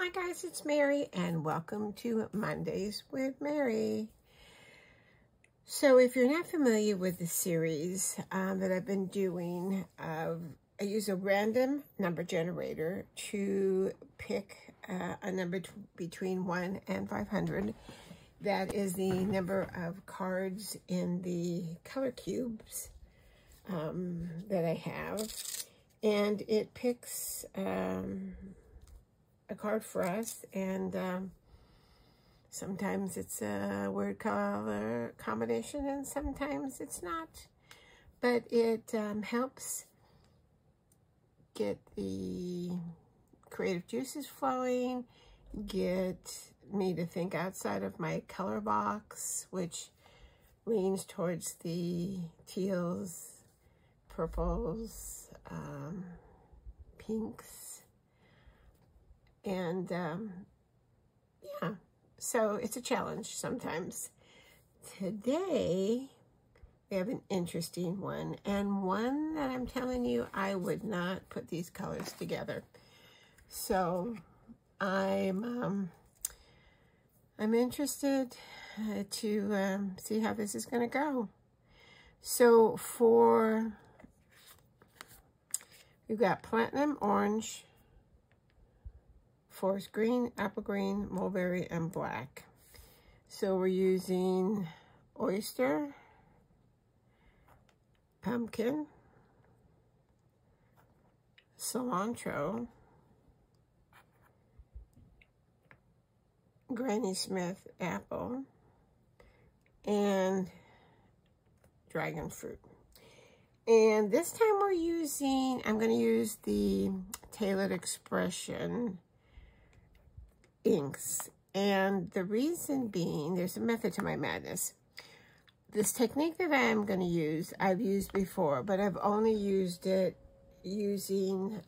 Hi guys, it's Mary and welcome to Mondays with Mary. So if you're not familiar with the series that I've been doing, I use a random number generator to pick a number between 1 and 500. That is the number of cards in the color cubes that I have. And it picks a card for us, and sometimes it's a word color combination and sometimes it's not, but it helps get the creative juices flowing, get me to think outside of my color box, which leans towards the teals, purples, pinks. And yeah, so it's a challenge sometimes. Today, we have an interesting one, and one that I'm telling you, I would not put these colors together. So I'm interested to see how this is going to go. So we've got platinum orange, forest green, apple green, mulberry, and black. So we're using oyster, pumpkin, cilantro, Granny Smith apple, and dragon fruit. And this time I'm going to use the Tailored Expression inks, and the reason being, there's a method to my madness. This technique that I am going to use, I've used before, but I've only used it using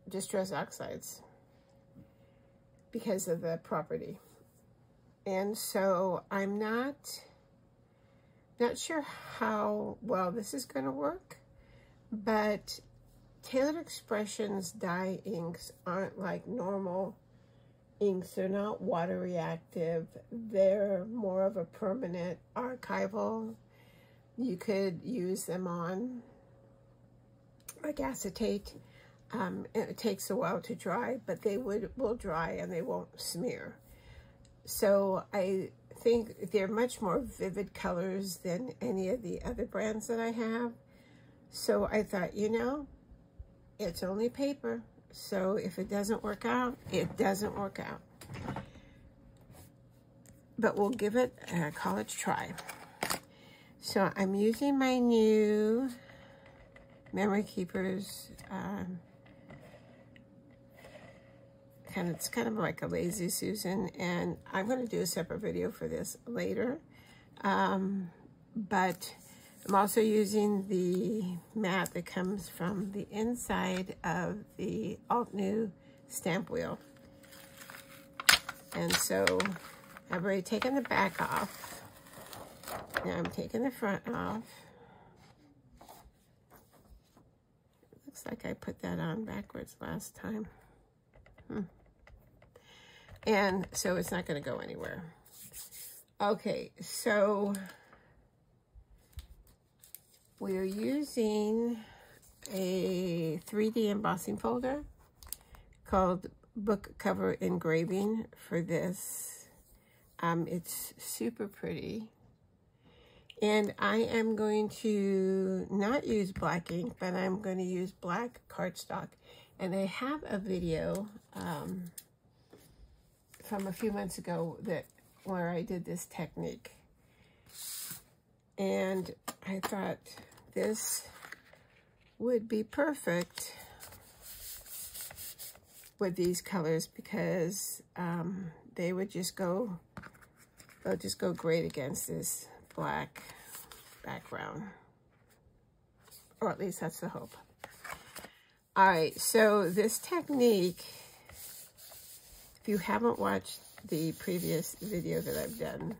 distress oxides because of the property, and so I'm not sure how well this is going to work, but Tailored Expressions dye inks aren't like normal inks. They're not water reactive. They're more of a permanent archival. You could use them on like acetate. It takes a while to dry, but they will dry and they won't smear. So I think they're much more vivid colors than any of the other brands that I have. So I thought, you know, it's only paper, so if it doesn't work out, it doesn't work out. But we'll give it a college try. So I'm using my new Memory Keepers. It's kind of like a Lazy Susan, and I'm going to do a separate video for this later. But I'm also using the mat that comes from the inside of the Altenew stamp wheel. And so I've already taken the back off. Now I'm taking the front off. Looks like I put that on backwards last time. And so it's not going to go anywhere. Okay, so we're using a 3D embossing folder called Book Cover Engraving for this. It's super pretty. And I am going to not use black ink, but I'm going to use Black Cardstock. And I have a video from a few months ago where I did this technique. And I thought this would be perfect with these colors because they would just go, they'll just go great against this black background. Or at least that's the hope. All right, so this technique, if you haven't watched the previous video that I've done,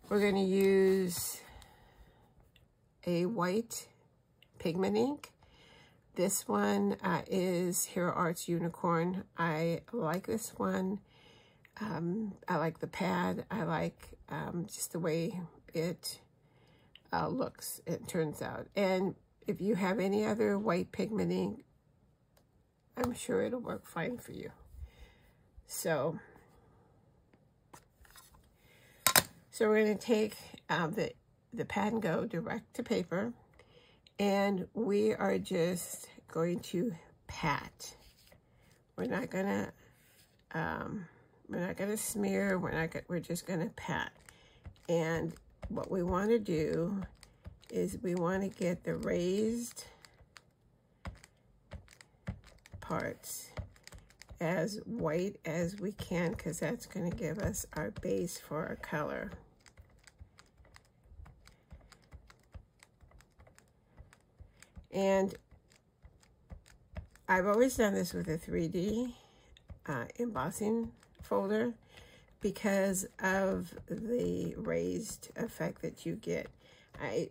we're going to use a white pigment ink, This one is Hero Arts Unicorn. I like this one. I like the pad. I like just the way it looks, it turns out. And if you have any other white pigment ink, I'm sure it'll work fine for you. So we're going to take the pad and go direct to paper, and we are just going to pat. We're not gonna smear. We're just gonna pat. And what we want to do is we want to get the raised parts as white as we can, because that's going to give us our base for our color. And I've always done this with a 3D embossing folder because of the raised effect that you get. I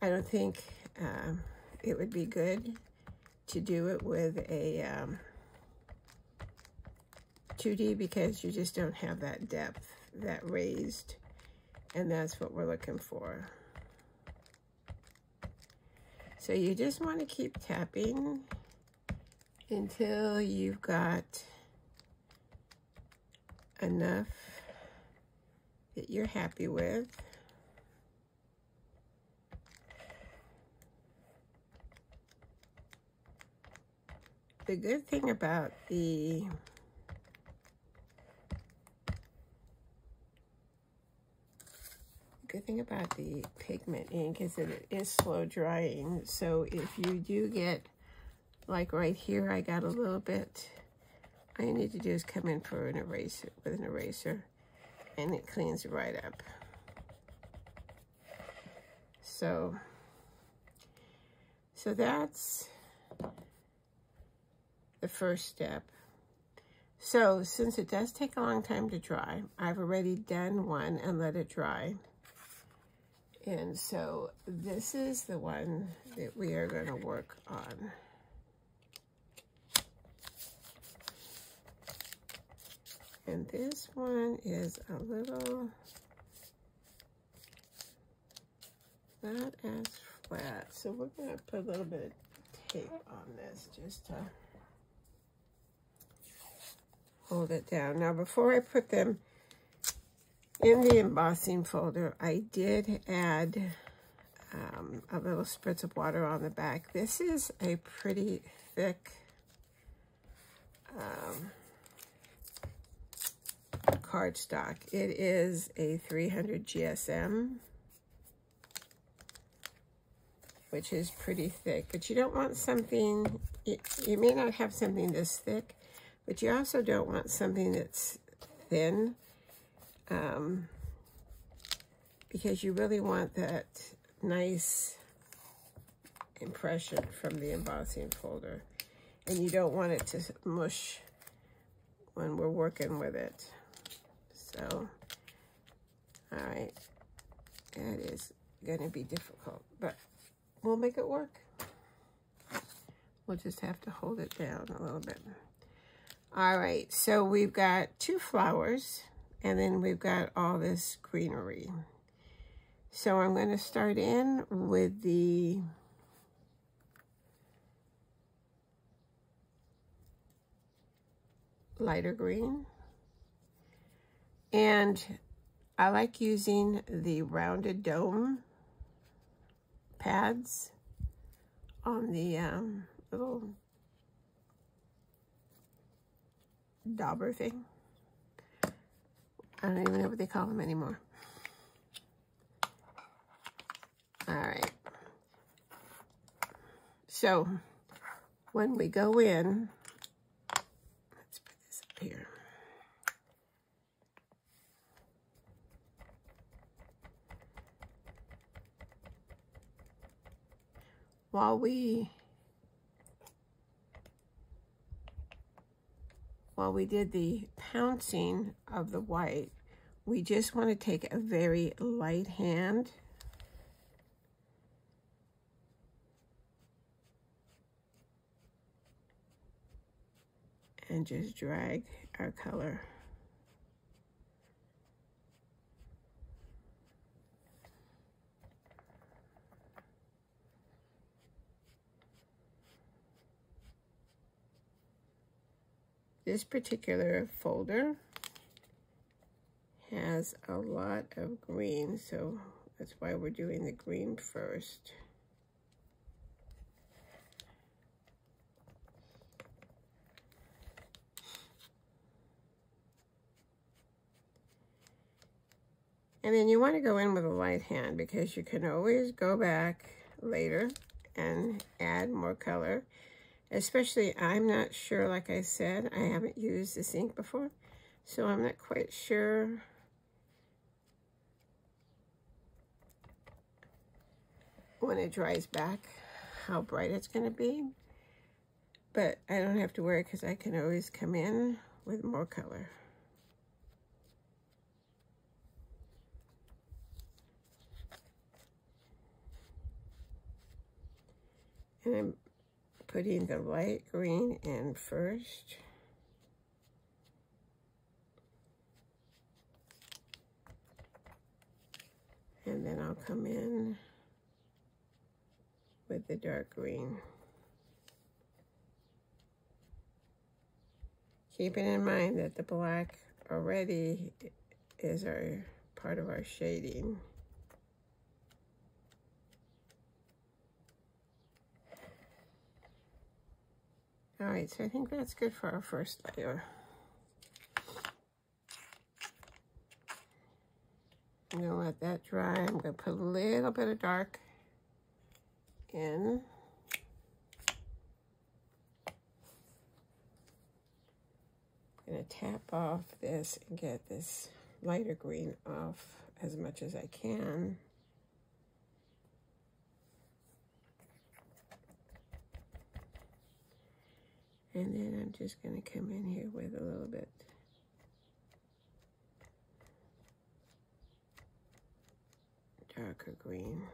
don't think it would be good to do it with a 2D because you just don't have that depth, that raised, and that's what we're looking for. So you just want to keep tapping until you've got enough that you're happy with. The good thing about the pigment ink is that it is slow drying. So if you do get, like right here, I got a little bit, all you need to do is come in for an eraser, with an eraser, and it cleans it right up. So that's the first step. So since it does take a long time to dry, I've already done one and let it dry. And so this is the one that we are going to work on. And this one is a little not as flat. So we're going to put a little bit of tape on this just to hold it down. Now before I put them in the embossing folder, I did add a little spritz of water on the back. This is a pretty thick cardstock. It is a 300 GSM, which is pretty thick, but you don't want something, you may not have something this thick, but you also don't want something that's thin, because you really want that nice impression from the embossing folder, and you don't want it to mush when we're working with it. So, all right, that is going to be difficult, but we'll make it work. We'll just have to hold it down a little bit. All right, so we've got 2 flowers, and then we've got all this greenery. So I'm going to start in with the lighter green. And I like using the rounded dome pads on the little dauber thing. I don't even know what they call them anymore. All right. So when we go in, let's put this up here. While we did the pouncing of the white, we just want to take a very light hand and just drag our color. This particular folder has a lot of green, so that's why we're doing the green first. And then you want to go in with a light hand because you can always go back later and add more color. Especially, I'm not sure, like I said, I haven't used this ink before, so I'm not quite sure when it dries back how bright it's going to be. But I don't have to worry because I can always come in with more color. And I'm putting the light green in first. And then I'll come in with the dark green. Keeping in mind that the black already is our part of our shading. All right, so I think that's good for our first layer. I'm gonna let that dry. I'm gonna put a little bit of dark in. I'm gonna tap off this and get this lighter green off as much as I can. And then I'm just going to come in here with a little bit darker green.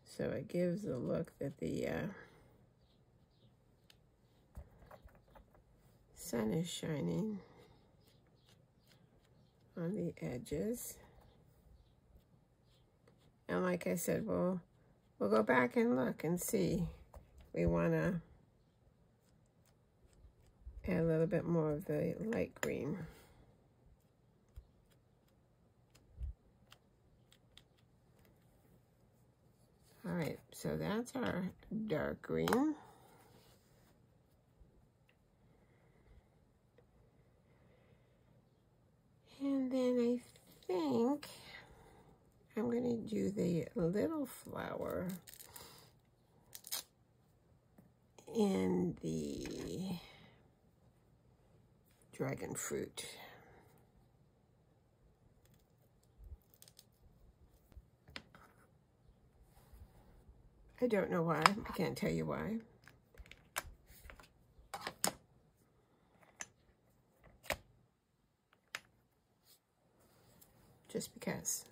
So it gives the look that the sun is shining on the edges. And like I said, we'll go back and look and see. We want to add a little bit more of the light green. All right, so that's our dark green. And then I think I'm going to do the little flower in the dragon fruit. I don't know why. I can't tell you why. Just because.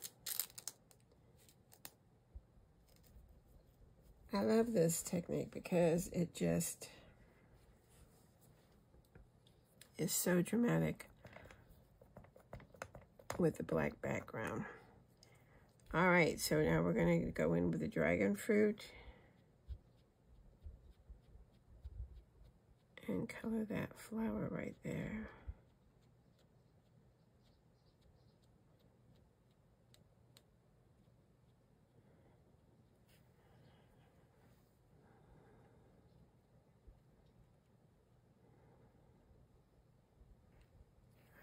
I love this technique because it just is so dramatic with the black background. All right, so now we're going to go in with the dragon fruit and color that flower right there.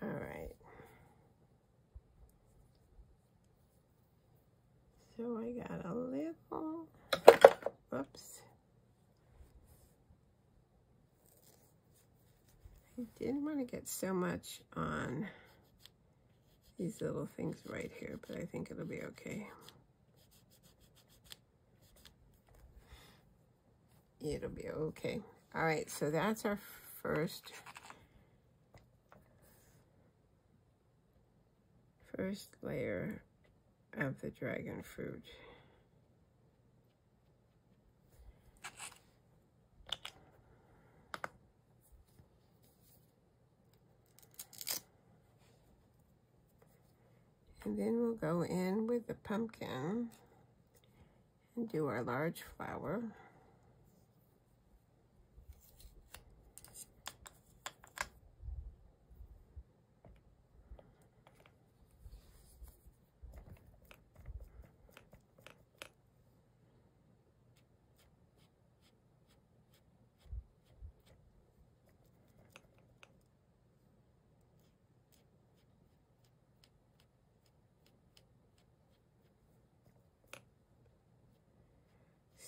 All right. So I got a little, whoops. I didn't want to get so much on these little things right here, but I think it'll be okay. It'll be okay. All right, so that's our first layer of the dragon fruit. And then we'll go in with the pumpkin and do our large flower.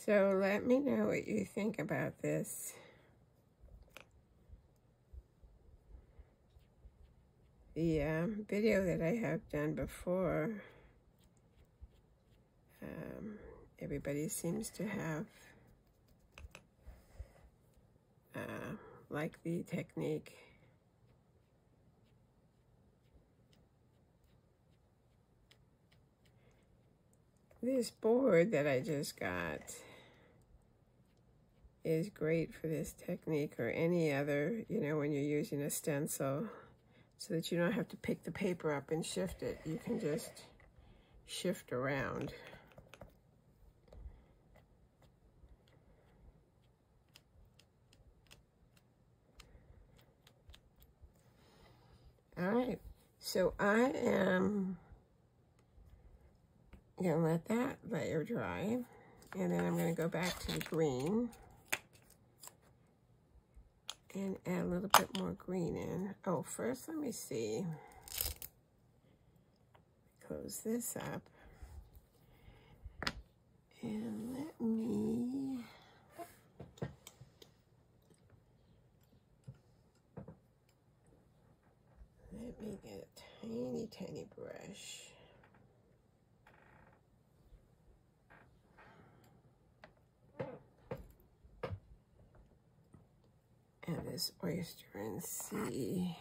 So let me know what you think about this. The video that I have done before, everybody seems to have liked the technique. This board that I just got is great for this technique or any other, you know, when you're using a stencil, so that you don't have to pick the paper up and shift it. You can just shift around. All right, so I am gonna let that layer dry, and then I'm gonna go back to the green and add a little bit more green in. Oh, first let me see. Close this up. And let me get a tiny, tiny brush. And this oyster and see.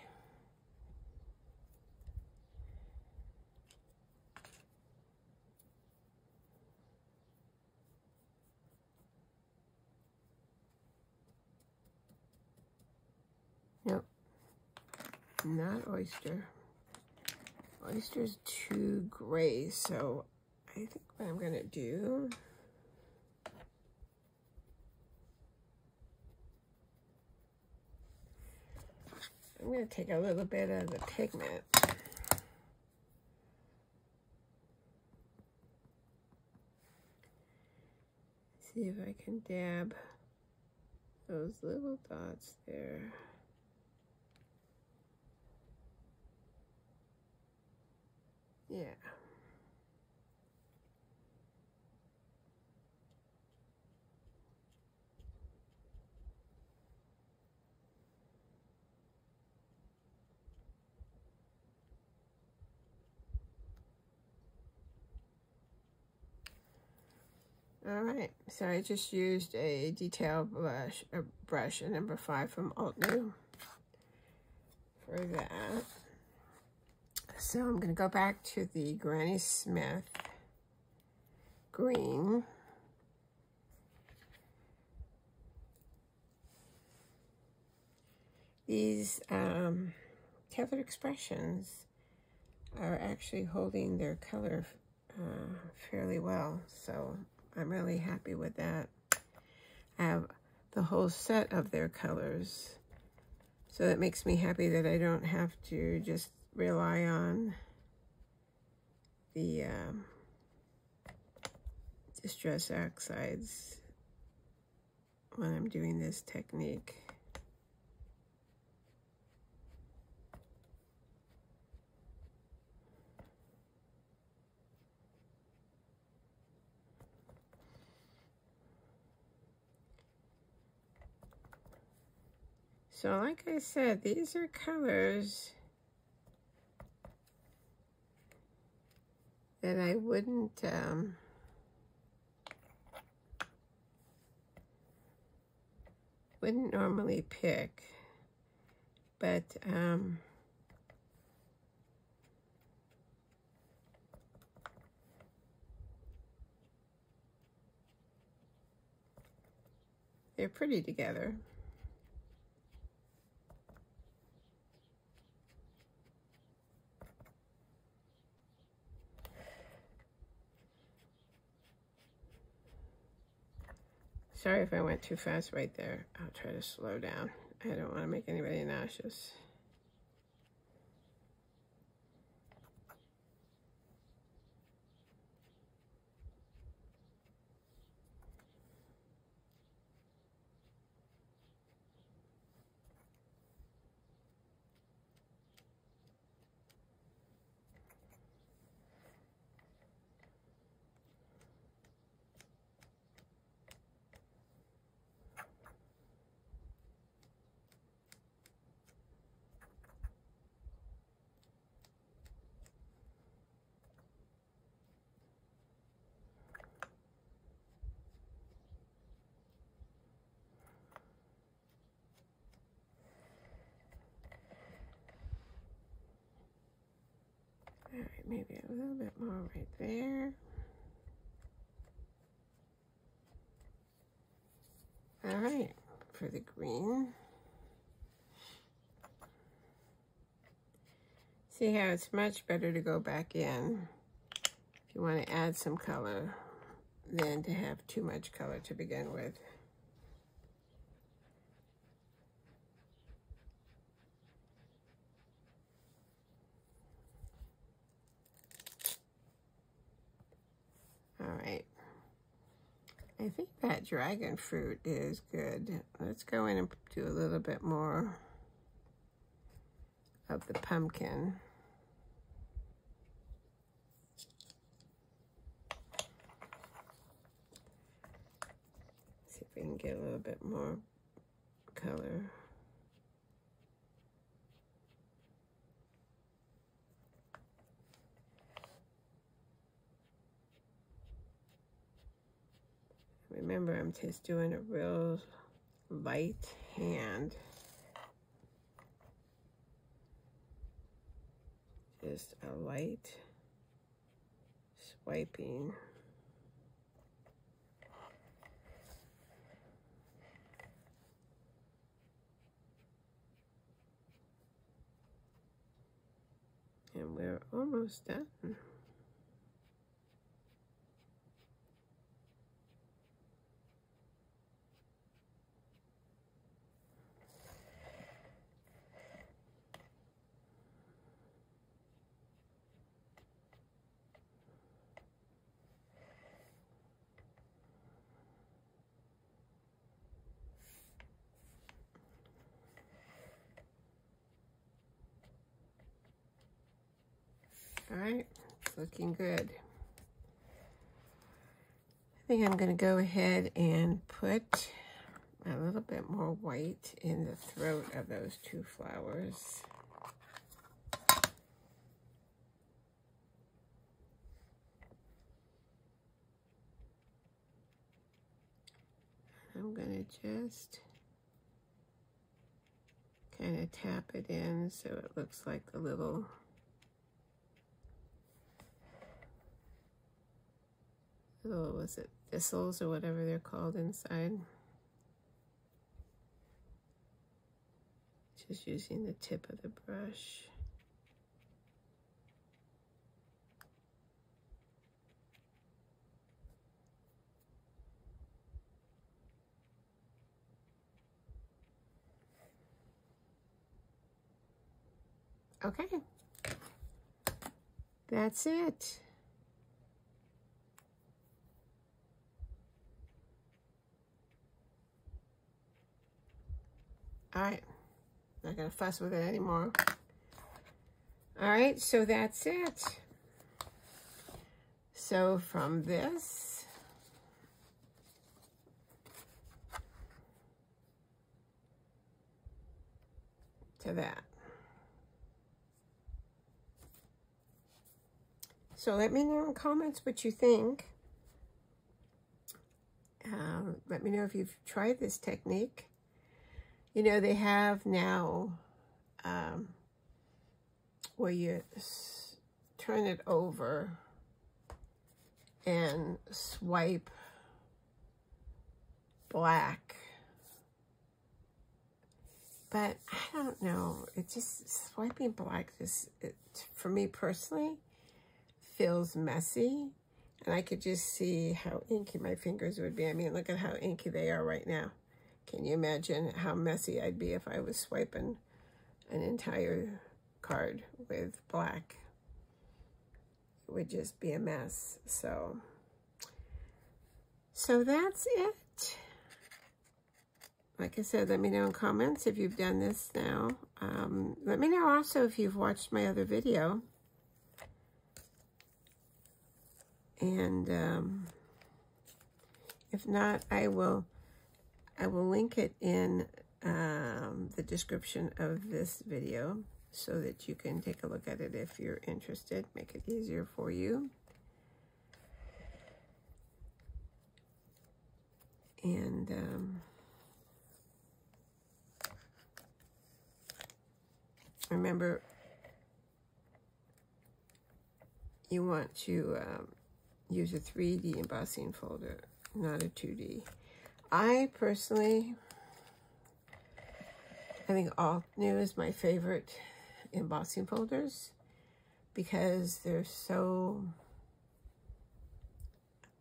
Nope, not oyster. Oyster's too gray, so I think what I'm gonna do, I'm going to take a little bit of the pigment. See if I can dab those little dots there. Yeah. All right, so I just used a detail brush, a number 5 from Altenew for that. So I'm gonna go back to the Granny Smith green. These Tailored Expressions are actually holding their color fairly well, so I'm really happy with that. I have the whole set of their colors, so that makes me happy that I don't have to just rely on the Distress Oxides when I'm doing this technique. So like I said, these are colors that I wouldn't normally pick, but they're pretty together. Sorry if I went too fast right there. I'll try to slow down. I don't want to make anybody nauseous. All right, maybe a little bit more right there. All right, for the green. See how it's much better to go back in if you want to add some color than to have too much color to begin with. All right. I think that dragon fruit is good. Let's go in and do a little bit more of the pumpkin. See if we can get a little bit more color. Remember, I'm just doing a real light hand. Just a light swiping. And we're almost done. All right, it's looking good. I think I'm going to go ahead and put a little bit more white in the throat of those two flowers. I'm going to just kind of tap it in so it looks like the little was it thistles or whatever they're called inside. Just using the tip of the brush. Okay, that's it. All right, not gonna fuss with it anymore. All right, so that's it. So from this to that. So let me know in comments what you think. Let me know if you've tried this technique. You know, they have now where you turn it over and swipe black. But I don't know, it's just swiping black, for me personally, feels messy. And I could just see how inky my fingers would be. I mean, look at how inky they are right now. Can you imagine how messy I'd be if I was swiping an entire card with black? It would just be a mess. So that's it. Like I said, let me know in comments if you've done this now. Let me know also if you've watched my other video. And if not, I will link it in the description of this video so that you can take a look at it if you're interested. Make it easier for you. And remember, you want to use a 3D embossing folder, not a 2D. I personally, I think Altenew is my favorite embossing folders because they're so,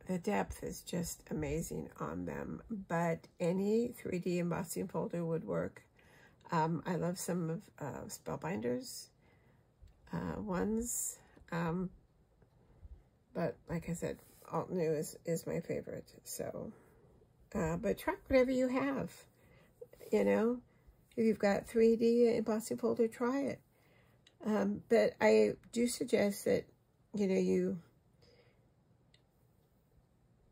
the depth is just amazing on them. But any 3D embossing folder would work. I love some of Spellbinder's ones. But like I said, Altenew is my favorite. So, but try whatever you have, you know. If you've got 3D embossing folder, try it. But I do suggest that, you know,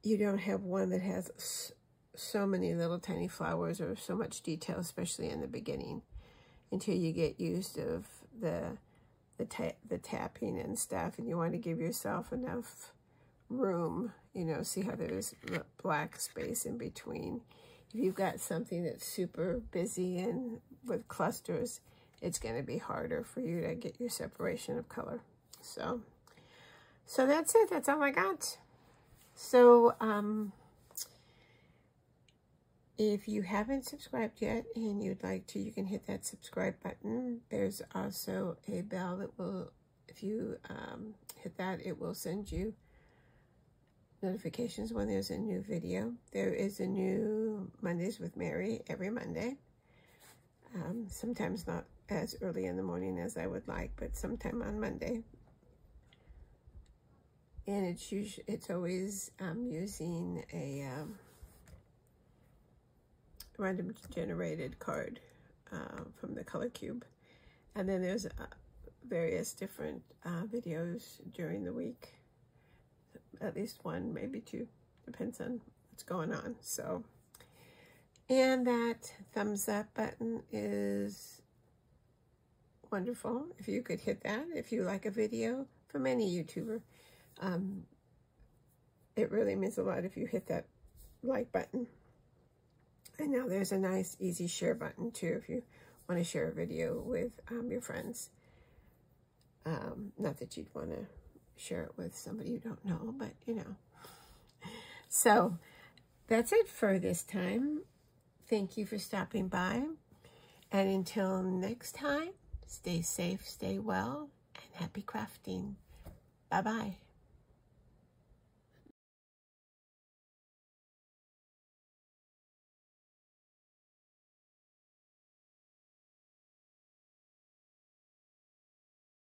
you don't have one that has so many little tiny flowers or so much detail, especially in the beginning, until you get used of the tapping and stuff, and you want to give yourself enough room, you know, see how there's black space in between. If you've got something that's super busy and with clusters, it's going to be harder for you to get your separation of color. So that's it. That's all I got. So if you haven't subscribed yet and you'd like to, you can hit that subscribe button. There's also a bell that will, if you hit that, it will send you notifications when there's a new video. There is a new Mondays with Mary every Monday. Sometimes not as early in the morning as I would like, but sometime on Monday. And it's always using a random generated card from the color cube. And then there's various different videos during the week. At least one, maybe two, depends on what's going on. So, and that thumbs up button is wonderful. If you could hit that, if you like a video from any YouTuber, it really means a lot if you hit that like button. And now there's a nice easy share button too if you want to share a video with your friends. Not that you'd want to share it with somebody you don't know, but you know. So that's it for this time. Thank you for stopping by. And until next time, stay safe, stay well, and happy crafting. Bye-bye.